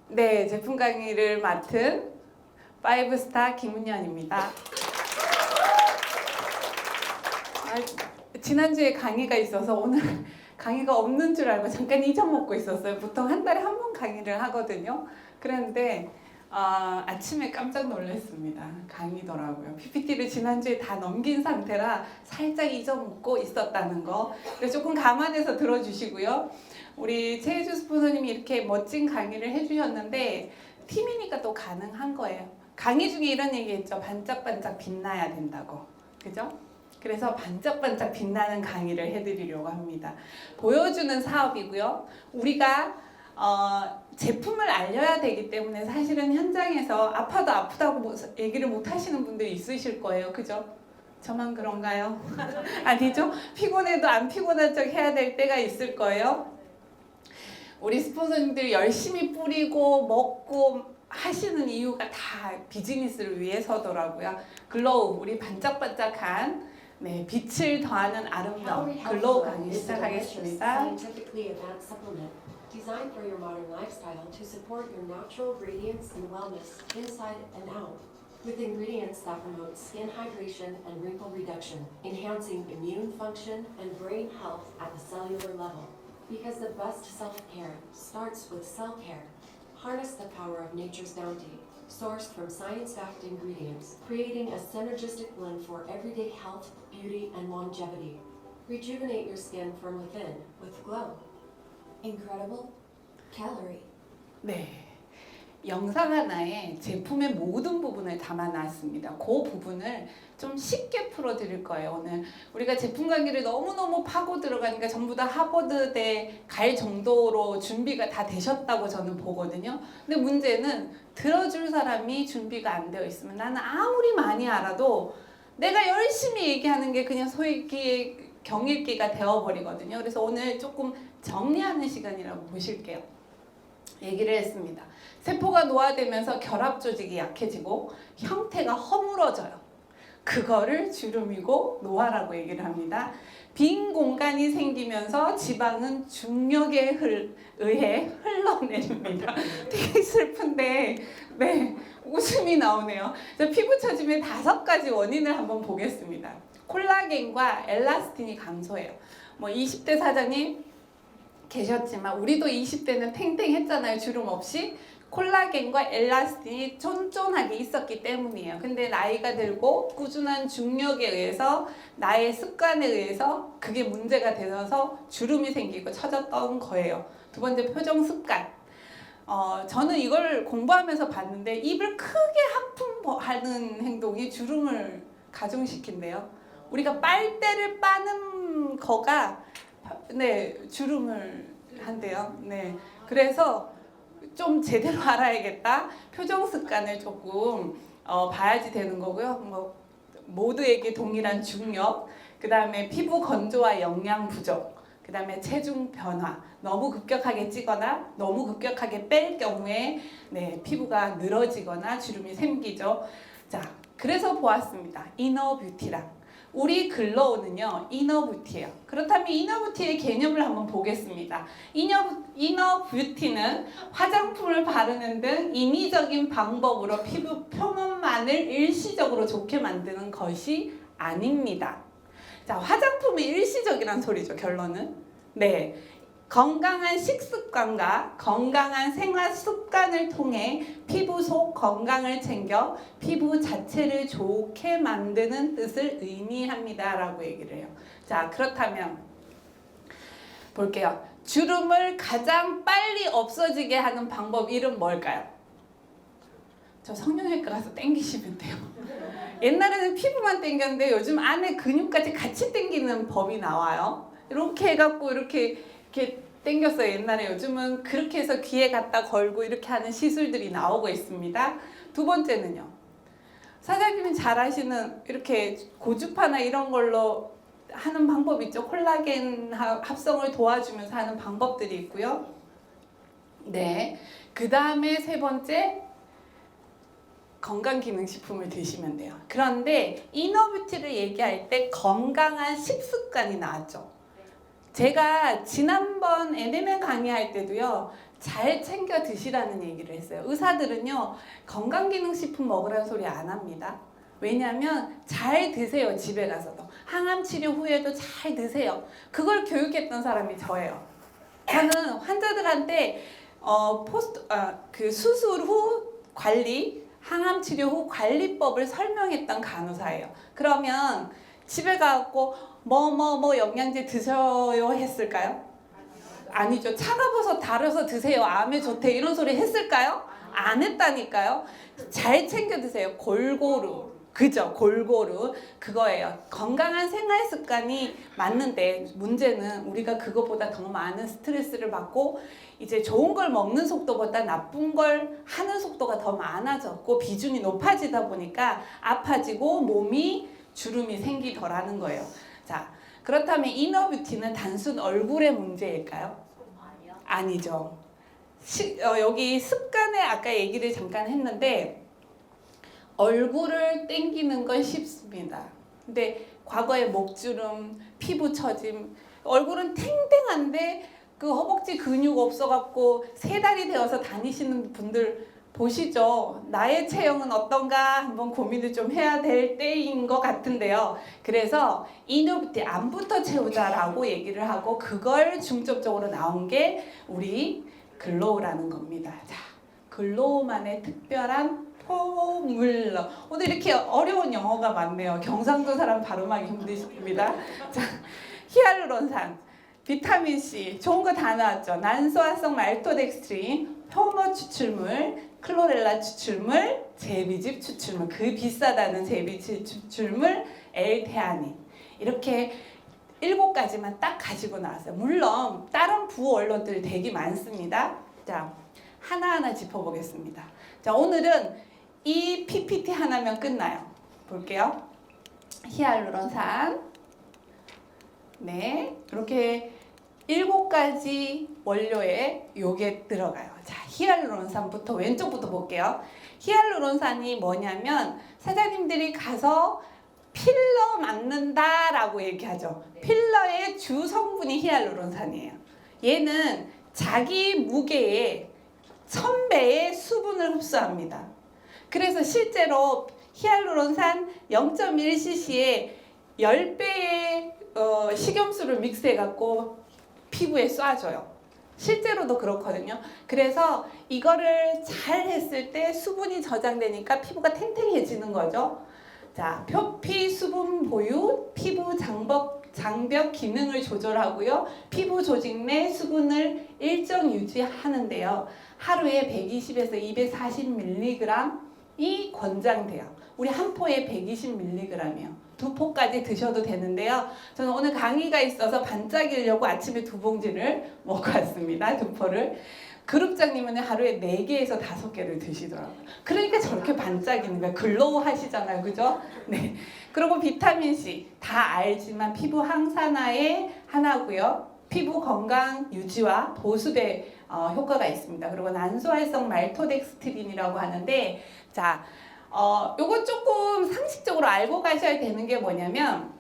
네, 제품 강의를 맡은 5스타 김은연입니다. 지난주에 강의가 있어서 오늘 강의가 없는 줄 알고 잠깐 잊어먹고 있었어요. 보통 한 달에 한 번 강의를 하거든요. 그런데 아침에 깜짝 놀랐습니다. 강의더라고요. PPT를 지난주에 다 넘긴 상태라 살짝 잊어먹고 있었다는 거. 그래서 조금 감안해서 들어주시고요. 우리 최혜주 스폰서님이 이렇게 멋진 강의를 해주셨는데 팀이니까 또 가능한 거예요. 강의 중에 이런 얘기했죠. 반짝반짝 빛나야 된다고. 그죠? 그래서 반짝반짝 빛나는 강의를 해드리려고 합니다. 보여주는 사업이고요. 우리가 제품을 알려야 되기 때문에 사실은 현장에서 아파도 아프다고 얘기를 못 하시는 분들이 있으실 거예요. 그죠? 저만 그런가요? 아니죠? 피곤해도 안 피곤한 척 해야 될 때가 있을 거예요. 우리 스폰서님들 열심히 뿌리고 먹고 하시는 이유가 다 비즈니스를 위해서더라고요. 글로우, 우리 반짝반짝한 빛을 더하는 아름다움 글로우 강의 시작하겠습니다. Designed for your modern lifestyle to support your natural radiance and wellness inside and out, with ingredients that promote skin hydration and wrinkle reduction, enhancing immune function and brain health at the cellular level. Because the best self-care starts with self-care. Harness the power of nature's bounty, sourced from science-backed ingredients, creating a synergistic blend for everyday health, beauty, and longevity. Rejuvenate your skin from within with glow. Incredible calorie. 네, 영상 하나에 제품의 모든 부분을 담아놨습니다. 그 부분을 좀 쉽게 풀어드릴 거예요. 오늘 우리가 제품 강의를 너무너무 파고 들어가니까 전부 다 하버드대 갈 정도로 준비가 다 되셨다고 저는 보거든요. 근데 문제는 들어줄 사람이 준비가 안 되어 있으면 나는 아무리 많이 알아도 내가 열심히 얘기하는 게 그냥 소읽기의 경읽기가 되어버리거든요. 그래서 오늘 조금 정리하는 시간이라고 보실게요. 얘기를 했습니다. 세포가 노화되면서 결합 조직이 약해지고 형태가 허물어져요. 그거를 주름이고 노화라고 얘기를 합니다. 빈 공간이 생기면서 지방은 중력에 의해 흘러내립니다. 되게 슬픈데 웃음이 나오네요. 피부 처짐의 5가지 원인을 한번 보겠습니다. 콜라겐과 엘라스틴이 감소해요. 20대 사장님 계셨지만 우리도 20대는 탱탱했잖아요. 주름 없이. 콜라겐과 엘라스틴이 쫀쫀하게 있었기 때문이에요. 근데 나이가 들고 꾸준한 중력에 의해서 나의 습관에 의해서 그게 문제가 되어서 주름이 생기고 처졌던 거예요. 두 번째, 표정 습관. 저는 이걸 공부하면서 봤는데 입을 크게 하품하는 행동이 주름을 가중시킨대요. 우리가 빨대를 빠는 거가 주름을 한대요. 그래서 좀 제대로 알아야겠다. 표정 습관을 조금 봐야지 되는 거고요. 모두에게 동일한 중력, 그 다음에 피부 건조와 영양 부족, 그 다음에 체중 변화, 너무 급격하게 찌거나 너무 급격하게 뺄 경우에 피부가 늘어지거나 주름이 생기죠. 자, 그래서 보았습니다. 이너 뷰티랑. 우리 글로우는요, 이너 뷰티예요. 그렇다면 이너 뷰티의 개념을 한번 보겠습니다. 이너 뷰티는 화장품을 바르는 등 인위적인 방법으로 피부 표면만을 일시적으로 좋게 만드는 것이 아닙니다. 자, 화장품이 일시적이란 소리죠, 결론은. 건강한 식습관과 건강한 생활 습관을 통해 피부 속 건강을 챙겨 피부 자체를 좋게 만드는 뜻을 의미합니다 라고 얘기를 해요. 자, 그렇다면 볼게요. 주름을 가장 빨리 없어지게 하는 방법 이름 뭘까요? 저 성형외과 가서 땡기시면 돼요. 옛날에는 피부만 땡겼는데 요즘 안에 근육까지 같이 땡기는 법이 나와요. 이렇게 해갖고 이렇게 땡겼어요. 옛날에. 요즘은 그렇게 해서 귀에 갖다 걸고 이렇게 하는 시술들이 나오고 있습니다. 두 번째는요. 사장님이 잘 아시는 이렇게 고주파나 이런 걸로 하는 방법 있죠. 콜라겐 합성을 도와주면서 하는 방법들이 있고요. 그 다음에 세 번째, 건강기능식품을 드시면 돼요. 그런데 이너뷰티를 얘기할 때 건강한 식습관이 나왔죠. 제가 지난번 NMN 강의할 때도요, 잘 챙겨 드시라는 얘기를 했어요. 의사들은요, 건강기능식품 먹으라는 소리 안 합니다. 왜냐하면 잘 드세요. 집에 가서도 항암 치료 후에도 잘 드세요. 그걸 교육했던 사람이 저예요. 저는 환자들한테 그 수술 후 관리, 항암 치료 후 관리법을 설명했던 간호사예요. 그러면 집에 가고 뭐 영양제 드셔요 했을까요? 아니죠. 차가버섯 달여서 드세요. 암에 좋대 이런 소리 했을까요? 안 했다니까요. 잘 챙겨 드세요. 골고루. 그죠? 골고루 그거예요. 건강한 생활 습관이 맞는데 문제는 우리가 그것보다 더 많은 스트레스를 받고 이제 좋은 걸 먹는 속도보다 나쁜 걸 하는 속도가 더 많아졌고 비중이 높아지다 보니까 아파지고 몸이 주름이 생기더라는 거예요. 자, 그렇다면 이너뷰티는 단순 얼굴의 문제일까요? 아니죠. 여기 습관에 아까 얘기를 잠깐 했는데 얼굴을 땡기는 건 쉽습니다. 근데 과거에 목주름, 피부 처짐, 얼굴은 탱탱한데 그 허벅지 근육 없어갖고 3달이 되어서 다니시는 분들 보시죠. 나의 체형은 어떤가 한번 고민을 좀 해야 될 때인 것 같은데요. 그래서 이너뷰티 안부터 채우자라고 얘기를 하고 그걸 중점적으로 나온 게 우리 글로우라는 겁니다. 자, 글로우만의 특별한 포뮬러. 오늘 이렇게 어려운 영어가 많네요. 경상도 사람 발음하기 힘드십니다. 자, 히알루론산, 비타민C, 좋은 거 다 나왔죠. 난소화성 말토덱스트린, 효모 추출물, 클로렐라 추출물, 제비즙 추출물, 그 비싸다는 제비즙 추출물, L테아닌. 이렇게 7가지만 딱 가지고 나왔어요. 물론 다른 부원료들 되게 많습니다. 자, 하나하나 짚어보겠습니다. 자, 오늘은 이 PPT 하나면 끝나요. 볼게요. 히알루론산. 네, 이렇게 7가지 원료에 요게 들어가요. 자, 히알루론산부터 왼쪽부터 볼게요. 히알루론산이 뭐냐면 사장님들이 가서 필러 맞는다라고 얘기하죠. 필러의 주 성분이 히알루론산이에요. 얘는 자기 무게의 1000배의 수분을 흡수합니다. 그래서 실제로 히알루론산 0.1cc에 10배의 식염수를 믹스해갖고 피부에 쏴줘요. 실제로도 그렇거든요. 그래서 이거를 잘 했을 때 수분이 저장되니까 피부가 탱탱해지는 거죠. 자, 표피 수분 보유, 피부 장벽 기능을 조절하고요. 피부 조직 내 수분을 일정 유지하는데요. 하루에 120에서 240mg이 권장돼요. 우리 한 포에 120mg이요. 2포까지 드셔도 되는데요. 저는 오늘 강의가 있어서 반짝이려고 아침에 2봉지를 먹고 왔습니다. 2포를. 그룹장님은 하루에 4개에서 5개를 드시더라고요. 그러니까 저렇게 반짝이는 거예요. 글로우 하시잖아요. 그죠? 네. 그리고 비타민C. 다 알지만 피부 항산화의 하나고요. 피부 건강 유지와 보습에 효과가 있습니다. 그리고 난소활성 말토덱스트린이라고 하는데, 자, 요거 조금 상식적으로 알고 가셔야 되는 게 뭐냐면,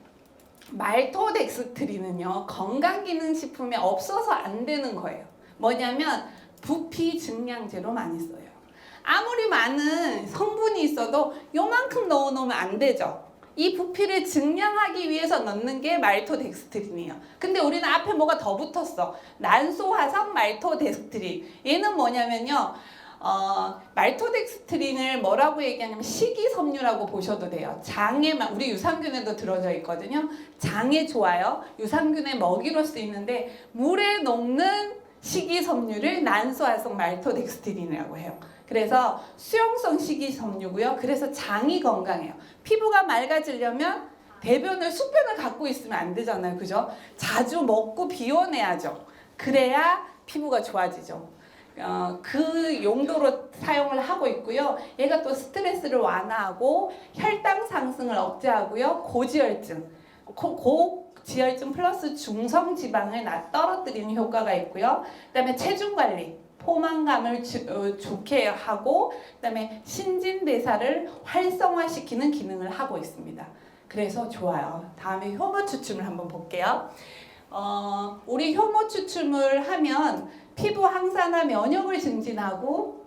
말토덱스트린은요, 건강기능식품에 없어서 안 되는 거예요. 뭐냐면, 부피 증량제로 많이 써요. 아무리 많은 성분이 있어도 요만큼 넣어놓으면 안 되죠. 이 부피를 증량하기 위해서 넣는 게 말토덱스트린이에요. 근데 우리는 앞에 뭐가 더 붙었어. 난소화성 말토덱스트린. 얘는 뭐냐면요. 말토덱스트린을 뭐라고 얘기하냐면 식이섬유라고 보셔도 돼요. 장에만, 우리 유산균에도 들어져 있거든요. 장에 좋아요. 유산균의 먹이로 쓰이는데 물에 녹는 식이섬유를 난소활성 말토덱스트린이라고 해요. 그래서 수용성 식이섬유고요. 그래서 장이 건강해요. 피부가 맑아지려면 대변을 숙변을 갖고 있으면 안 되잖아요. 그죠? 자주 먹고 비워내야죠. 그래야 피부가 좋아지죠. 그 용도로 사용을 하고 있고요. 얘가 또 스트레스를 완화하고 혈당 상승을 억제하고요. 고지혈증, 고지혈증 플러스 중성지방을 떨어뜨리는 효과가 있고요. 그다음에 체중 관리, 포만감을 좋게 하고, 그다음에 신진대사를 활성화시키는 기능을 하고 있습니다. 그래서 좋아요. 다음에 효모 추출물 한번 볼게요. 우리 효모 추출물 하면 피부 항산화 면역을 증진하고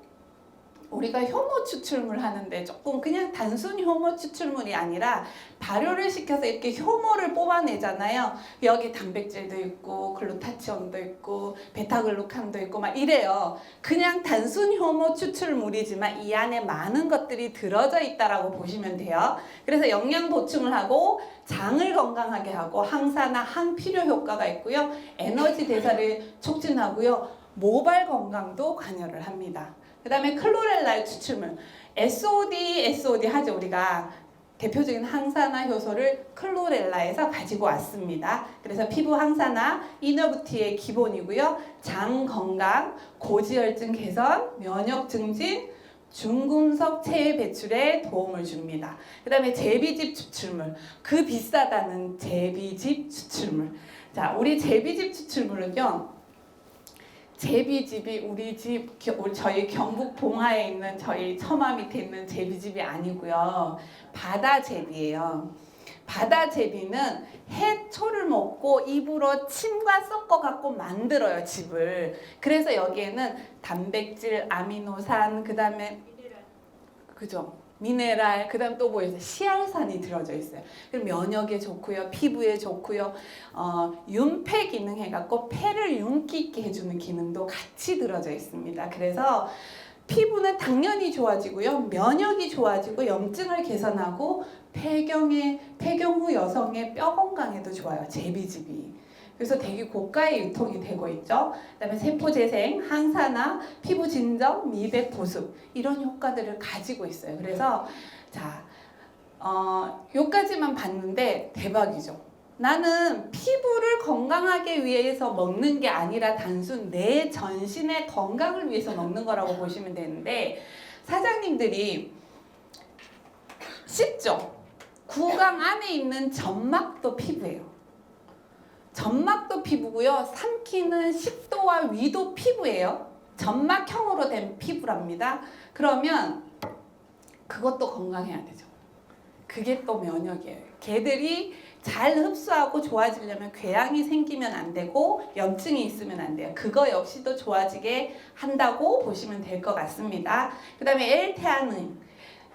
우리가 효모 추출물 하는데 조금 그냥 단순 효모 추출물이 아니라 발효를 시켜서 이렇게 효모를 뽑아내잖아요. 여기 단백질도 있고 글루타치온도 있고 베타글루칸도 있고 막 이래요. 그냥 단순 효모 추출물이지만 이 안에 많은 것들이 들어져 있다라고 보시면 돼요. 그래서 영양 보충을 하고 장을 건강하게 하고 항산화, 항피료 효과가 있고요. 에너지 대사를 촉진하고요. 모발 건강도 관여를 합니다. 그 다음에 클로렐라의 추출물 SOD 하죠. 우리가 대표적인 항산화 효소를 클로렐라에서 가지고 왔습니다. 그래서 피부 항산화, 이너뷰티의 기본이고요. 장 건강, 고지혈증 개선, 면역 증진, 중금속 체외 배출에 도움을 줍니다. 그 다음에 제비즙 추출물, 그 비싸다는 제비즙 추출물. 자, 우리 제비즙 추출물은요. 제비즙이 우리 집, 저희 경북 봉화에 있는 저희 처마 밑에 있는 제비즙이 아니고요. 바다제비예요. 바다제비는 해초를 먹고 입으로 침과 섞어갖고 만들어요, 즙을. 그래서 여기에는 단백질, 아미노산, 그 다음에 그죠? 미네랄, 그 다음 또 뭐 있어요? 시알산이 들어져 있어요. 그럼 면역에 좋고요, 피부에 좋고요, 윤폐 기능 해갖고 폐를 윤기 있게 해주는 기능도 같이 들어져 있습니다. 그래서 피부는 당연히 좋아지고요, 면역이 좋아지고 염증을 개선하고 폐경 후 여성의 뼈 건강에도 좋아요, 제비즙이. 그래서 되게 고가의 유통이 되고 있죠. 그다음에 세포 재생, 항산화, 피부 진정, 미백 보습 이런 효과들을 가지고 있어요. 그래서 자, 요까지만 봤는데 대박이죠. 나는 피부를 건강하게 위해서 먹는 게 아니라 단순 내 전신의 건강을 위해서 먹는 거라고 보시면 되는데 사장님들이 쉽죠. 구강 안에 있는 점막도 피부예요. 점막도 피부고요. 삼키는 식도와 위도 피부예요. 점막형으로 된 피부랍니다. 그러면 그것도 건강해야 되죠. 그게 또 면역이에요. 걔들이 잘 흡수하고 좋아지려면 궤양이 생기면 안 되고 염증이 있으면 안 돼요. 그거 역시도 좋아지게 한다고 보시면 될 것 같습니다. 그 다음에 L테아닌,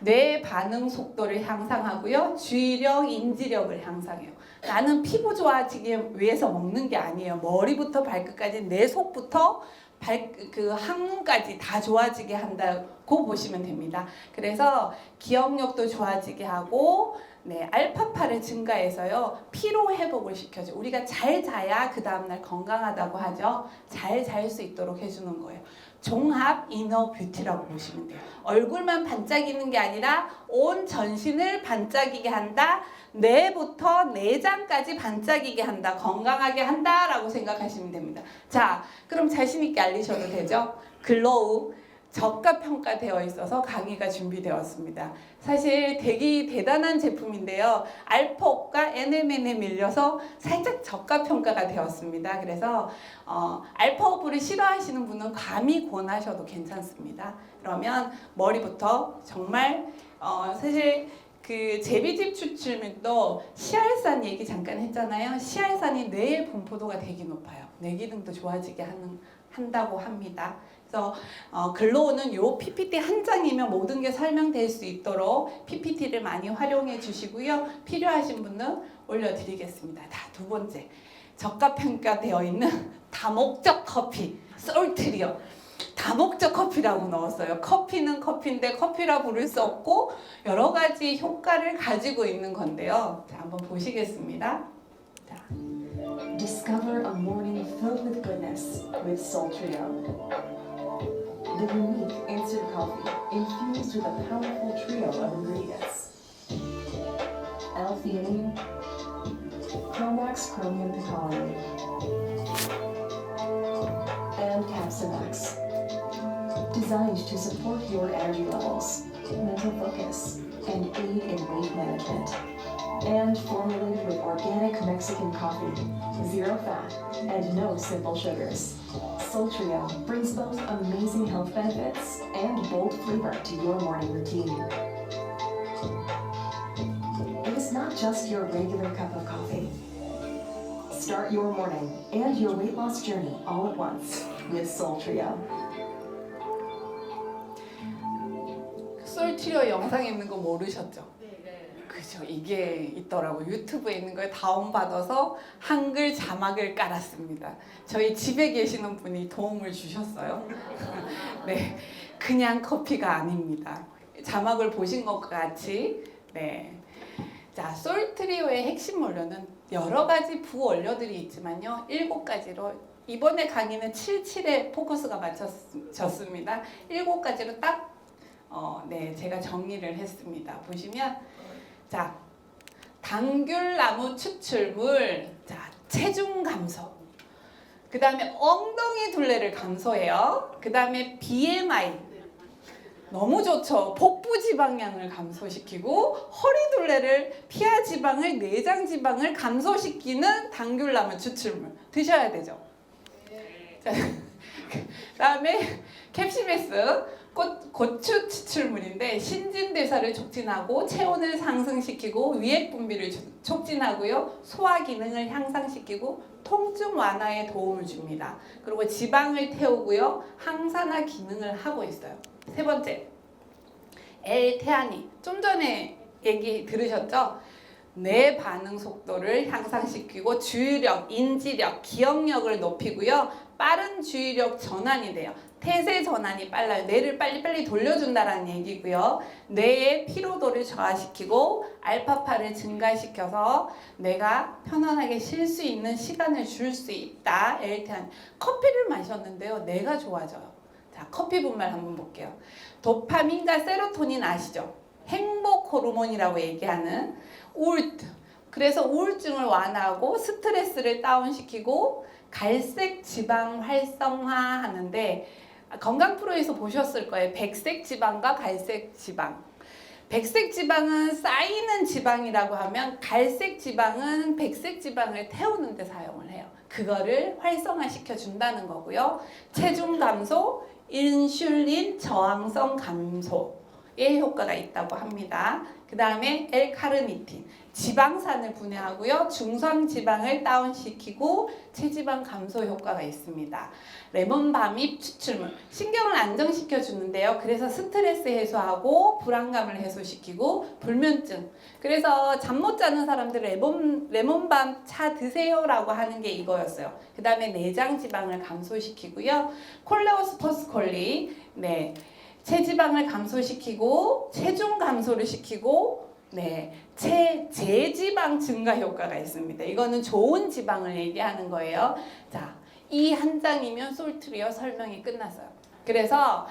뇌 반응 속도를 향상하고요. 주의력, 인지력을 향상해요. 나는 피부 좋아지기 위해서 먹는 게 아니에요. 머리부터 발끝까지 내 속부터 그 항문까지 다 좋아지게 한다고 보시면 됩니다. 그래서 기억력도 좋아지게 하고 알파파를 증가해서요. 피로 회복을 시켜줘. 우리가 잘 자야 그 다음날 건강하다고 하죠. 잘 잘 수 있도록 해주는 거예요. 종합 이너 뷰티라고 보시면 돼요. 얼굴만 반짝이는 게 아니라 온 전신을 반짝이게 한다. 뇌부터 내장까지 반짝이게 한다. 건강하게 한다라고 생각하시면 됩니다. 자, 그럼 자신 있게 알리셔도 되죠? 글로우 저가평가되어 있어서 강의가 준비되었습니다. 사실 되게 대단한 제품인데요. 알파업과 NMN에 밀려서 살짝 저가평가가 되었습니다. 그래서 알파업을 싫어하시는 분은 감히 권하셔도 괜찮습니다. 그러면 머리부터 정말 사실 그 제비즙 추출물도 시알산 얘기 잠깐 했잖아요. 시알산이 뇌의 분포도가 되게 높아요. 뇌 기능도 좋아지게 한다고 합니다. 그래서 글로우는 요 PPT 한 장이면 모든 게 설명될 수 있도록 PPT를 많이 활용해 주시고요. 필요하신 분은 올려드리겠습니다. 두 번째, 저가평가되어 있는 다목적 커피, 솔트리오. 다목적 커피라고 넣었어요. 커피는 커피인데 커피라 부를 수 없고 여러 가지 효과를 가지고 있는 건데요. 자, 한번 보시겠습니다. 자. Discover a morning filled with goodness with Soltrio. The unique instant coffee infused with a powerful trio of ingredients. L-theanine, Chromax chromium picolinate, and Capsimax. Designed to support your energy levels, mental focus, and aid in weight management. And formulated with organic Mexican coffee, zero fat, and no simple sugars. Soltrio brings both amazing health benefits and bold flavor to your morning routine. It is not just your regular cup of coffee. Start your morning and your weight loss journey all at once with Soltrio. 솔트리오 영상에 있는 거 모르셨죠? 그죠. 이게 있더라고. 유튜브에 있는 걸 다운받아서 한글 자막을 깔았습니다. 저희 집에 계시는 분이 도움을 주셨어요. 네, 그냥 커피가 아닙니다. 자막을 보신 것과 같이. 네. 자, 솔트리오의 핵심 원료는 여러 가지 부원료들이 있지만요. 7가지로 이번에 강의는 77에 포커스가 맞춰졌습니다. 7가지로 딱 네, 제가 정리를 했습니다. 보시면 자, 당귤나무 추출물, 자, 체중 감소, 그 다음에 엉덩이 둘레를 감소해요. 그 다음에 BMI, 너무 좋죠. 복부 지방량을 감소시키고 허리 둘레를, 피하 지방을, 내장 지방을 감소시키는 당귤나무 추출물 드셔야 되죠. 자, 그 다음에 캡시메스, 고추 추출물인데 신진대사를 촉진하고 체온을 상승시키고 위액 분비를 촉진하고요. 소화 기능을 향상시키고 통증 완화에 도움을 줍니다. 그리고 지방을 태우고요. 항산화 기능을 하고 있어요. 세 번째, L-테아닌. 좀 전에 얘기 들으셨죠? 뇌 반응 속도를 향상시키고 주의력, 인지력, 기억력을 높이고요. 빠른 주의력 전환이 돼요. 태세 전환이 빨라요. 뇌를 빨리빨리 돌려준다는 얘기고요. 뇌의 피로도를 저하시키고 알파파를 증가시켜서 뇌가 편안하게 쉴 수 있는 시간을 줄 수 있다. L-테아닌. 커피를 마셨는데요. 뇌가 좋아져요. 자, 커피 분말 한번 볼게요. 도파민과 세로토닌 아시죠? 행복 호르몬이라고 얘기하는 우울증. 그래서 우울증을 완화하고 스트레스를 다운시키고 갈색 지방 활성화하는데 건강 프로에서 보셨을 거예요. 백색 지방과 갈색 지방. 백색 지방은 쌓이는 지방이라고 하면 갈색 지방은 백색 지방을 태우는 데 사용을 해요. 그거를 활성화시켜 준다는 거고요. 체중 감소, 인슐린 저항성 감소에 효과가 있다고 합니다. 그 다음에 L-카르니틴, 지방산을 분해하고요. 중성지방을 다운시키고 체지방 감소 효과가 있습니다. 레몬밤잎 추출물, 신경을 안정시켜 주는데요. 그래서 스트레스 해소하고 불안감을 해소시키고 불면증. 그래서 잠 못 자는 사람들 레몬밤 차 드세요라고 하는 게 이거였어요. 그 다음에 내장 지방을 감소시키고요. 콜레오스포스콜린, 네, 체지방을 감소시키고 체중 감소를 시키고 네, 제지방 증가 효과가 있습니다. 이거는 좋은 지방을 얘기하는 거예요. 자, 이 한 장이면 솔트리오 설명이 끝났어요. 그래서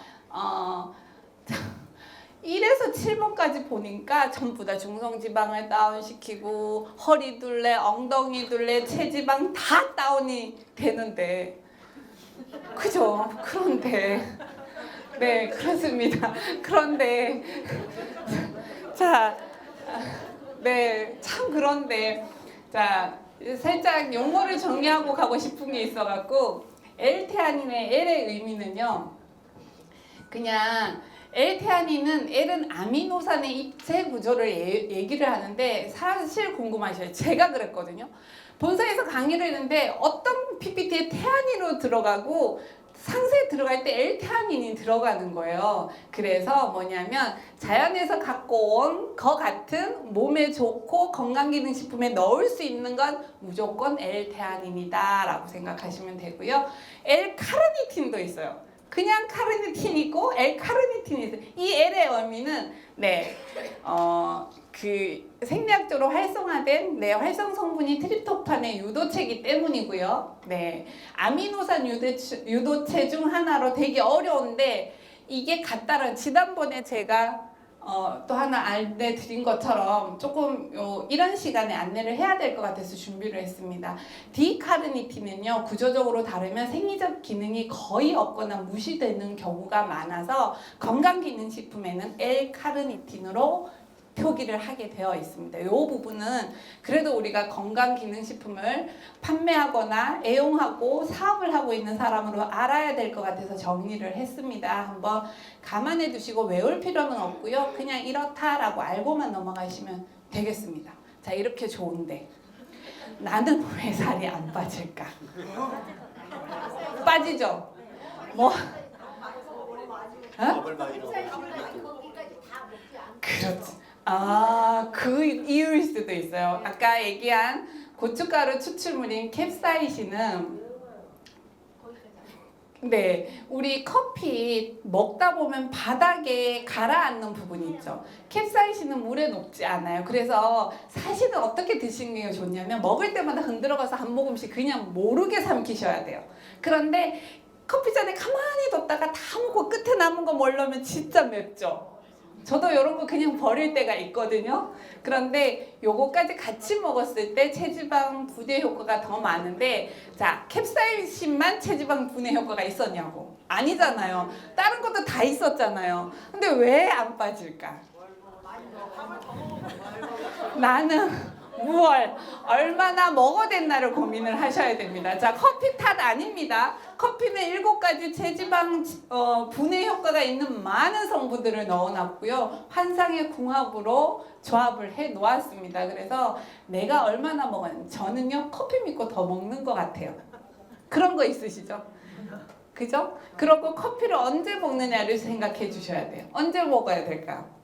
1에서 7번까지 보니까 전부 다 중성지방을 다운시키고 허리 둘레, 엉덩이 둘레, 체지방 다 다운이 되는데 그죠? 그런데 네, 그렇습니다. 그런데 자, 네, 참 그런데 자, 살짝 용어를 정리하고 가고 싶은 게 있어갖고 L-테아닌의 L의 의미는요. 그냥 L-테아닌은 L은 아미노산의 입체 구조를 얘기를 하는데 사실 궁금하셔요. 제가 그랬거든요. 본사에서 강의를 했는데 어떤 PPT에 테아닌으로 들어가고 상세에 들어갈 때 L-테아닌이 들어가는 거예요. 그래서 뭐냐면 자연에서 갖고 온 거 같은 몸에 좋고 건강기능식품에 넣을 수 있는 건 무조건 L-테아닌이다 라고 생각하시면 되고요. L-카르니틴도 있어요. 그냥 카르니틴이 있고 L-카르니틴이 있어요. 이 L의 의미는 네, 그 생리학적으로 활성화된 네, 활성 성분이 트립토판의 유도체이기 때문이고요. 네, 아미노산 유도체 중 하나로 되게 어려운데 이게 같다는 지난번에 제가 또 하나 알려드린 것처럼 조금 이런 시간에 안내를 해야 될 것 같아서 준비를 했습니다. 디카르니틴은요 구조적으로 다르면 생리적 기능이 거의 없거나 무시되는 경우가 많아서 건강기능식품에는 L-카르니틴으로 표기를 하게 되어 있습니다. 이 부분은 그래도 우리가 건강기능식품을 판매하거나 애용하고 사업을 하고 있는 사람으로 알아야 될 것 같아서 정리를 했습니다. 한번 감안해 두시고 외울 필요는 없고요. 그냥 이렇다라고 알고만 넘어가시면 되겠습니다. 자, 이렇게 좋은데 나는 왜 살이 안 빠질까? 빠지죠? 뭐? 어? 그렇지. 아, 그 이유일 수도 있어요. 아까 얘기한 고춧가루 추출물인 캡사이신은 네, 우리 커피 먹다 보면 바닥에 가라앉는 부분이 있죠. 캡사이신은 물에 녹지 않아요. 그래서 사실은 어떻게 드시는 게 좋냐면 먹을 때마다 흔들어가서 한 모금씩 그냥 모르게 삼키셔야 돼요. 그런데 커피잔에 가만히 뒀다가 다 먹고 끝에 남은 거 먹으려면 진짜 맵죠. 저도 이런 거 그냥 버릴 때가 있거든요. 그런데 요거까지 같이 먹었을 때 체지방 분해 효과가 더 많은데, 자, 캡사이신만 체지방 분해 효과가 있었냐고? 아니잖아요. 다른 것도 다 있었잖아요. 근데 왜 안 빠질까? 나는 무얼 얼마나 먹어댔나를 고민을 하셔야 됩니다. 자, 커피 탓 아닙니다. 커피는 7가지 체지방 분해 효과가 있는 많은 성분들을 넣어놨고요. 환상의 궁합으로 조합을 해 놓았습니다. 그래서 내가 얼마나 먹었는지, 저는요 커피 믿고 더 먹는 것 같아요. 그런 거 있으시죠? 그죠? 그리고 커피를 언제 먹느냐를 생각해 주셔야 돼요. 언제 먹어야 될까요?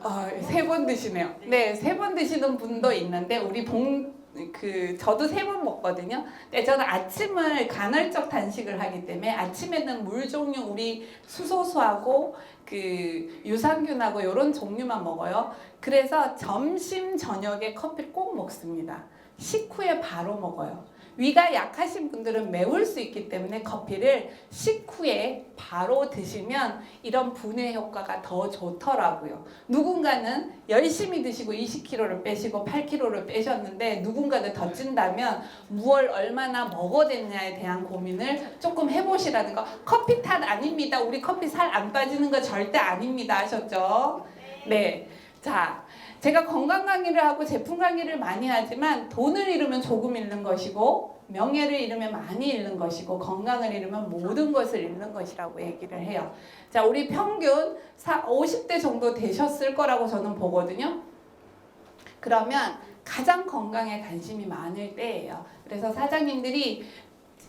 3번 드시네요. 네, 3번 드시는 분도 있는데 우리 저도 3번 먹거든요. 근데 저는 아침을 간헐적 단식을 하기 때문에 아침에는 물 종류, 우리 수소수하고 그 유산균하고 이런 종류만 먹어요. 그래서 점심 저녁에 커피를 꼭 먹습니다. 식후에 바로 먹어요. 위가 약하신 분들은 매울 수 있기 때문에 커피를 식후에 바로 드시면 이런 분해 효과가 더 좋더라고요. 누군가는 열심히 드시고 20kg를 빼시고 8kg를 빼셨는데 누군가는 더 찐다면 무얼 얼마나 먹어댔냐에 대한 고민을 조금 해보시라는 거. 커피 탓 아닙니다. 우리 커피 살 안 빠지는 거 절대 아닙니다. 아셨죠? 네. 자, 제가 건강 강의를 하고 제품 강의를 많이 하지만 돈을 잃으면 조금 잃는 것이고 명예를 잃으면 많이 잃는 것이고 건강을 잃으면 모든 것을 잃는 것이라고 얘기를 해요. 자, 우리 평균 50대 정도 되셨을 거라고 저는 보거든요. 그러면 가장 건강에 관심이 많을 때예요. 그래서 사장님들이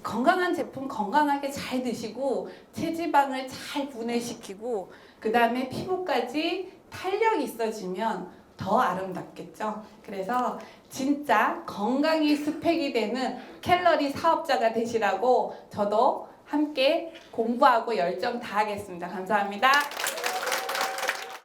건강한 제품 건강하게 잘 드시고 체지방을 잘 분해시키고 그 다음에 피부까지 탄력이 있어지면 더 아름답겠죠. 그래서 진짜 건강이 스펙이 되는 캘러리 사업자가 되시라고 저도 함께 공부하고 열정 다하겠습니다. 감사합니다.